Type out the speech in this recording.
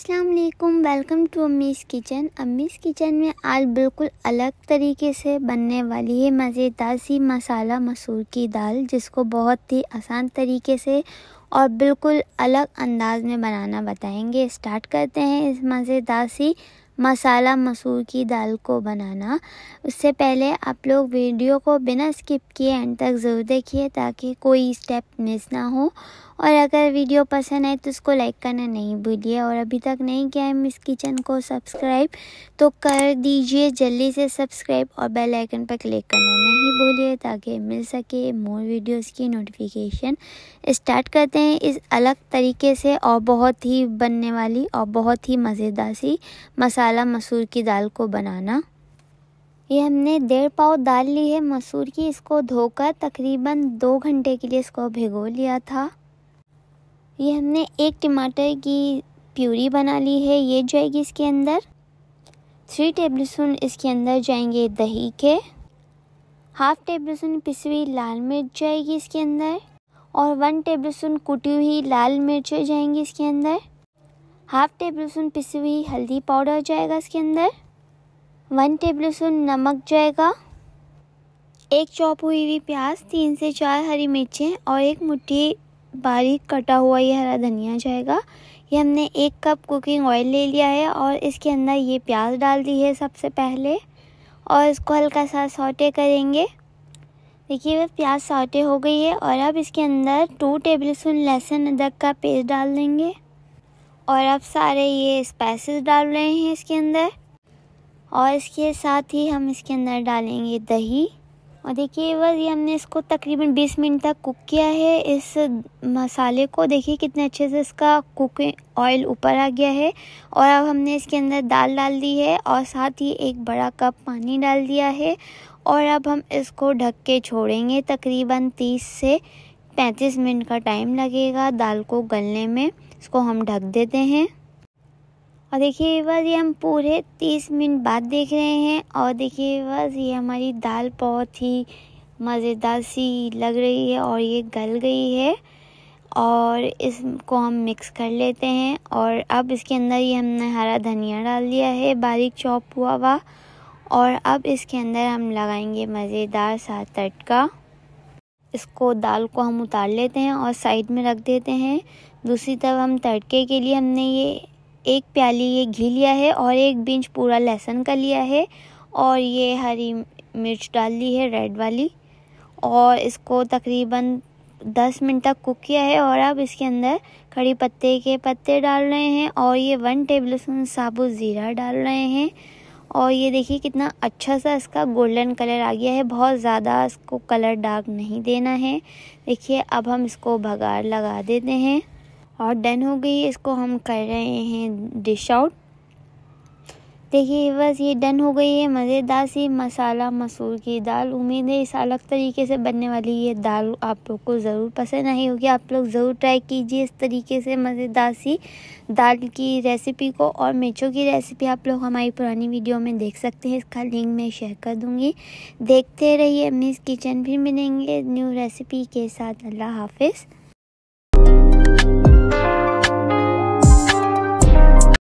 अस्सलाम वालेकुम, welcome to अम्मीज़ kitchen. अम्मीज़ kitchen में आज बिल्कुल अलग तरीके से बनने वाली है मज़ेदार सी मसाला मसूर की दाल, जिसको बहुत ही आसान तरीके से और बिल्कुल अलग अंदाज में बनाना बताएंगे। स्टार्ट करते हैं इस मज़ेदार सी मसाला मसूर की दाल को बनाना। उससे पहले आप लोग वीडियो को बिना स्किप किए एंड तक ज़रूर देखिए ताकि कोई स्टेप मिस ना हो, और अगर वीडियो पसंद आए तो उसको लाइक करना नहीं भूलिए। और अभी तक नहीं किया है मिस किचन को सब्सक्राइब तो कर दीजिए जल्दी से सब्सक्राइब, और बेल आइकन पर क्लिक करना नहीं भूलिए ताकि मिल सके मोर वीडियोस की नोटिफिकेशन। स्टार्ट करते हैं इस अलग तरीके से और बहुत ही बनने वाली और बहुत ही मज़ेदार सी मसाला मसूर की दाल को बनाना। ये हमने 1.5 पाव दाल ली है मसूर की। इसको धोकर तकरीबन 2 घंटे के लिए इसको भिगो लिया था। ये हमने 1 टमाटर की प्यूरी बना ली है, ये जाएगी इसके अंदर। 3 टेबलस्पून इसके अंदर जाएंगे दही के। 1/2 टेबलस्पून पिसी हुई लाल मिर्च जाएगी इसके अंदर, और 1 टेबलस्पून कुटी हुई लाल मिर्च जाएंगी इसके अंदर। 1/2 टेबलस्पून पिसी हुई हल्दी पाउडर जाएगा इसके अंदर। 1 टेबलस्पून नमक जाएगा। 1 चॉप हुई हुई प्याज, 3 से 4 हरी मिर्चें और 1 मुट्ठी बारीक कटा हुआ ये हरा धनिया जाएगा। ये हमने 1 कप कुकिंग ऑयल ले लिया है और इसके अंदर ये प्याज डाल दी है सबसे पहले, और इसको हल्का सा सौटे करेंगे। देखिए वह प्याज सौटे हो गई है, और अब इसके अंदर 2 टेबलस्पून लहसुन अदरक का पेस्ट डाल देंगे, और अब सारे ये स्पाइसेस डाल रहे हैं इसके अंदर, और इसके साथ ही हम इसके अंदर डालेंगे दही। और देखिए बस ये हमने इसको तकरीबन 20 मिनट तक कुक किया है इस मसाले को। देखिए कितने अच्छे से इसका कुकिंग ऑयल ऊपर आ गया है। और अब हमने इसके अंदर दाल डाल दी है और साथ ही 1 बड़ा कप पानी डाल दिया है, और अब हम इसको ढक के छोड़ेंगे। तकरीबन 30 से 35 मिनट का टाइम लगेगा दाल को गलने में। इसको हम ढक देते हैं, और देखिए बस ये हम पूरे 30 मिनट बाद देख रहे हैं, और देखिए बस ये हमारी दाल बहुत ही मज़ेदार सी लग रही है और ये गल गई है। और इसको हम मिक्स कर लेते हैं, और अब इसके अंदर ये हमने हरा धनिया डाल दिया है बारीक चॉप हुआ हुआ, और अब इसके अंदर हम लगाएंगे मज़ेदार सा तड़का। इसको दाल को हम उतार लेते हैं और साइड में रख देते हैं। दूसरी तरफ हम तड़के के लिए हमने ये 1 प्याली ये घी लिया है और 1 बिंच पूरा लहसुन का लिया है, और ये हरी मिर्च डाल ली है रेड वाली, और इसको तकरीबन 10 मिनट तक कुक किया है। और अब इसके अंदर कड़ी पत्ते के पत्ते डाल रहे हैं, और ये 1 टेबलस्पून साबुत ज़ीरा डाल रहे हैं, और ये देखिए कितना अच्छा सा इसका गोल्डन कलर आ गया है। बहुत ज़्यादा इसको कलर डार्क नहीं देना है। देखिए अब हम इसको भगार लगा देते हैं, और डन हो गई। इसको हम कर रहे हैं डिश आउट। देखिए बस ये डन हो गई है मज़ेदार सी मसाला मसूर की दाल। उम्मीद है इस अलग तरीके से बनने वाली ये दाल आप लोग को ज़रूर पसंद आई होगी। आप लोग ज़रूर ट्राई कीजिए इस तरीके से मज़ेदार सी दाल की रेसिपी को। और मिर्चों की रेसिपी आप लोग हमारी पुरानी वीडियो में देख सकते हैं, इसका लिंक मैं शेयर कर दूँगी। देखते रहिए अम्मीज़ किचन। फिर मिलेंगे न्यू रेसिपी के साथ। अल्लाह हाफिज़।